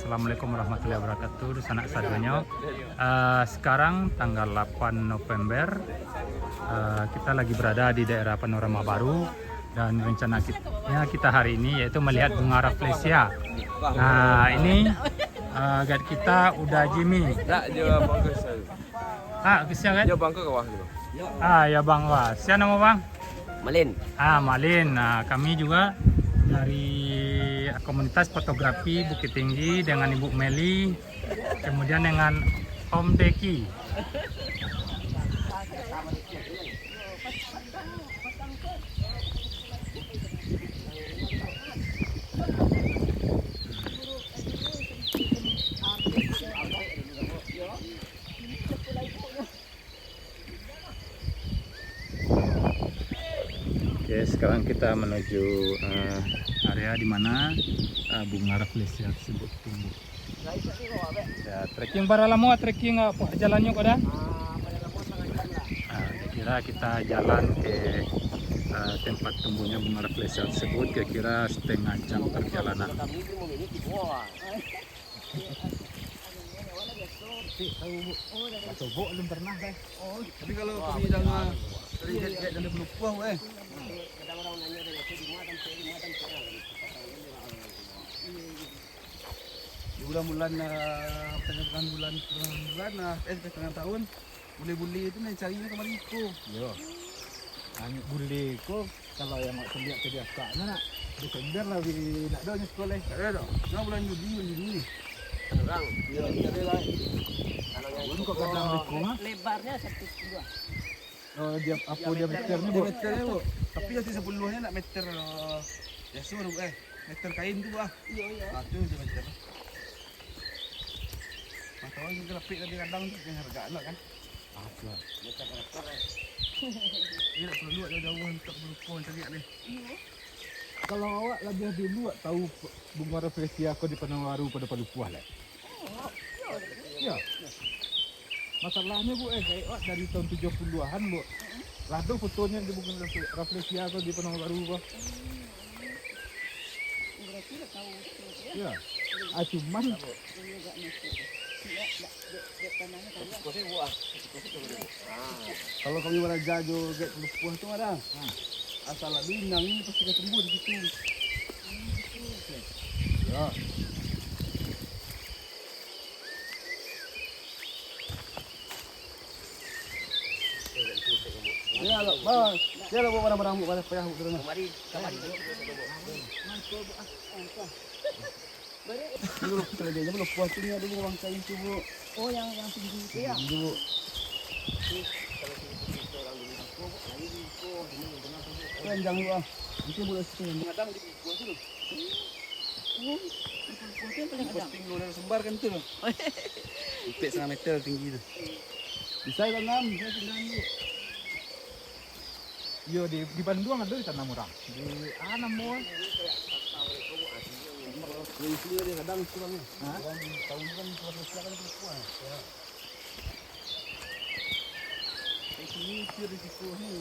Assalamualaikum warahmatullahi wabarakatuh. Di sana sadonyo. Sekarang tanggal 8 November. Kita lagi berada di daerah Panorama Baru dan rencana kita hari ini yaitu melihat bunga rafflesia. Nah, ini guide kita udah Jimmy. Ya, dia bangga saya. Kesia kan? Dia bangga ke bawah dulu. Ya Bang, wah. Siapa nama Bang? Malin. Malin. Nah, kami juga dari komunitas fotografi Bukit Tinggi dengan Ibu Meli, kemudian dengan Om Deki. Oke, sekarang kita menuju area di mana bunga rafflesia tersebut tumbuh. Ya, trekking para lama, trekking apa jalannya kok dah? Kira kita jalan ke tempat tumbuhnya bunga rafflesia tersebut kira-kira setengah jam perjalanan. Coba belum pernah deh. Tapi kalau kami jangan terlihat dan lupa di bulan-bulan tengah tahun bule-bule itu nih carinya ke Mariko. Yo. Hanya bule ko kalau yang nak terlihat kebiasaan nak Desember lah nak dah sekolah. Ada dah. Nah bulan Juli. Orang. Ya, ada lah. Kalau yang Kok kadang Mariko mah? Lebarnya 1,2. Oh, dia apa dia meternya, Dia Bu? meternya, Bu. Tapi nanti 10-nya nak meter biasa baru meter kain tu, Bu. Iya. Itu dia meter. Tahu juga lepik tadi kadang tu yang harga anak kan. Apa? Meter. Dia tak perlu ada jauh untuk berlupa cari ni. Kalau awak lebih dulu tahu bunga rafflesia ko di Panorama Baru pada Palupuah lah. Ya. Masalahnya Bu kayak awak dari tahun 70-an Bu. Lado fotonya di bunga rafflesia ko di Panorama Baru ko. Berarti dah tahu Ya. Cuman Kalau kami mana jajo get lupuh tu ada. Asal binang ni pasti dah tumbuh di situ. ya. Ya lah, bang. Dia lah bawa barang-barang buat payah buat sana. Kamari. Dulu kalau dia belum puas ni ada orang kain tu Bu. Oh, yang tinggi itu ya. Dulu. Kan jangan lu Nanti boleh situ. Mengadang di buah tu. Itu yang paling ada. Posting lu dah sembar kan tu. Ipek 1 meter tinggi tu. Bisa kan ngam, saya tinggal ni. Yo di Bandung ada di tanam orang. Di Anamo. Yang sini dia kadang kurang ni. Hah? Tahun kan kalau silakan tu puas. Ya. Ini kira risiko ni.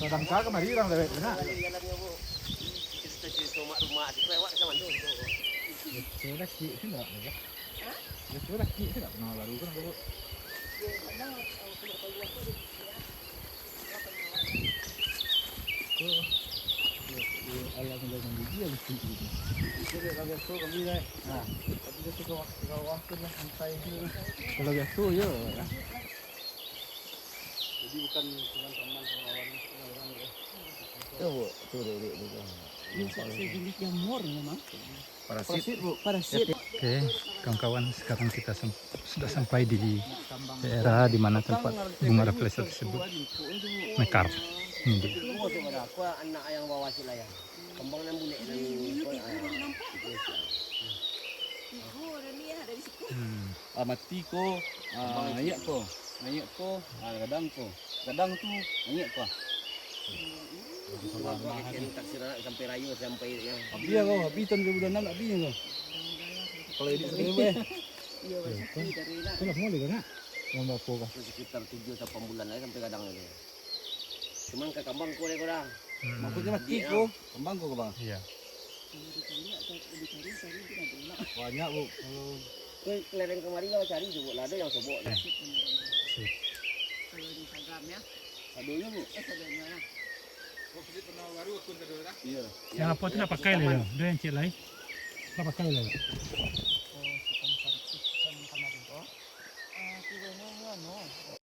Kadang kala kemari orang lewat mana? Sudah kik sih enggak ya? Ya sudah kik sih enggak pernah baru kan Bu. Alam dengan dia mesti gitu. Jadi kalau tu kami dah. Nah, Tapi dia tu kalau waktu lah sampai ni. kalau biasa ya. Jadi bukan teman-teman kawan orang ni. Ya Bu, tu duduk. Ini sejenis jamur memang. Parasit Bu. Parasit. Oke, kawan-kawan, sekarang kita sudah sampai di daerah di mana tempat bunga rafflesia tersebut mekar. Ini dia. Semua tu ada. Aku anak yang bawa silayan. Kembang dan bulik dan Mati ko, ayak ko, kadang ko. Kadang tuh banyak kah? Tak sirah sampai rayu sampai yang Abi ya kau, abi tahun 2006 abi ya kau. Kalau edit sekarang Iya, sakit dari nak. Itulah mulai kan nak. Yang apa kah? sekitar 7-8 bulan lagi sampai kadang itu. Cuman ke kambang ko deh korang. maksudnya mati kau, kembang kau bang. Iya. Banyak bu. Ke kelereng kemarin kalau cari juga lah ada yang sobok. Eh. Kalau di Instagram ya. Aduhnya bu. Sadonya lah. Iya. Yang apa tu dah pakai le. Dia yang cik lai. Dah pakai le. Oh, sekarang kemarin tu. Kiranya no.